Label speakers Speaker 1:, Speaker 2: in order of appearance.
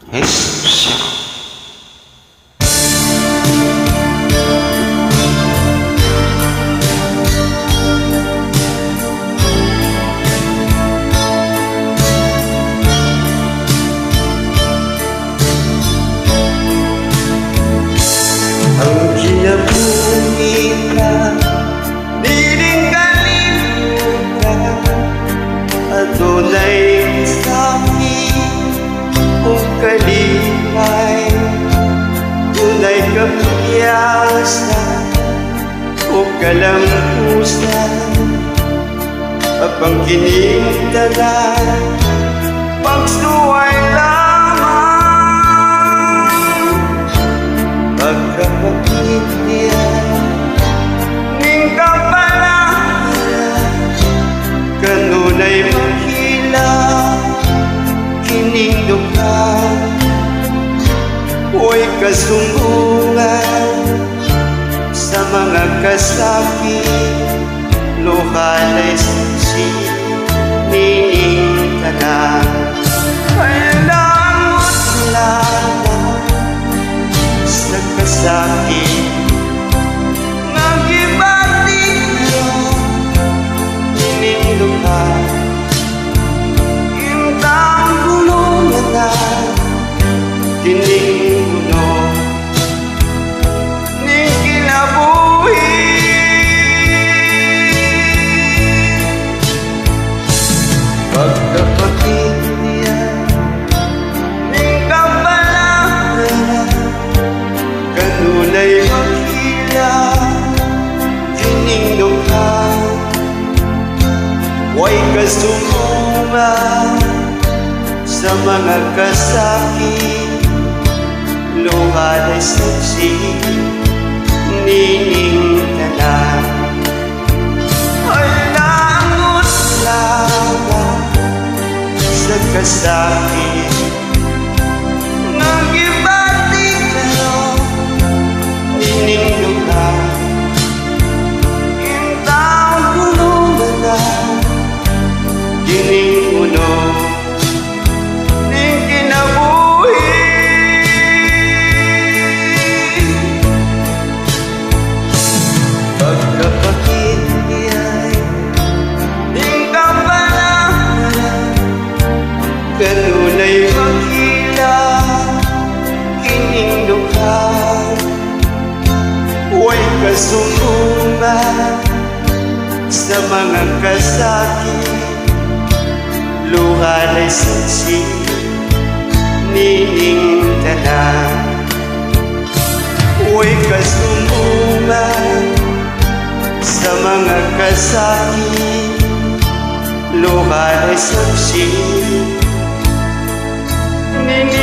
Speaker 1: Jesus.
Speaker 2: Ang kinabuhi ka, di rin kalimutan. At tunay sa'kin kung kalipay, tunay kapiyasan o kalampusan. Abang kinintalan, pagsuway lamang. Pagkapagit niya, ning kapalaran, kanunay maghila, kinindukhan. Huwag kasumbungan sa mga kasakit, lokalay susi, niningtanan. Kailangot lamang sa kasakit, nag-ibati kayo, ninindukhan. Intang gulungan na, tininguno, ning kinabuhi. Pagkapatid niya, ning kapalaran, kanunay maghila, kinindukhan. Huwag kasumbungan sa mga kasakit, luhalay saksi, niningtanan. Halangot lamang sa kasakit, nag-ibati kayo, ninindukhan. Intang gulungan na, tininguno, ning kinabuhi. Pagkapakit niya'y ning kapalaran, kanunay maghila, kinindukhan. Huwag kasumbungan sa mga kasakit, luhalay saksi, niningtanan. Huwag kasumbungan sa mga kasakit, luhalay saksi, niningtanan.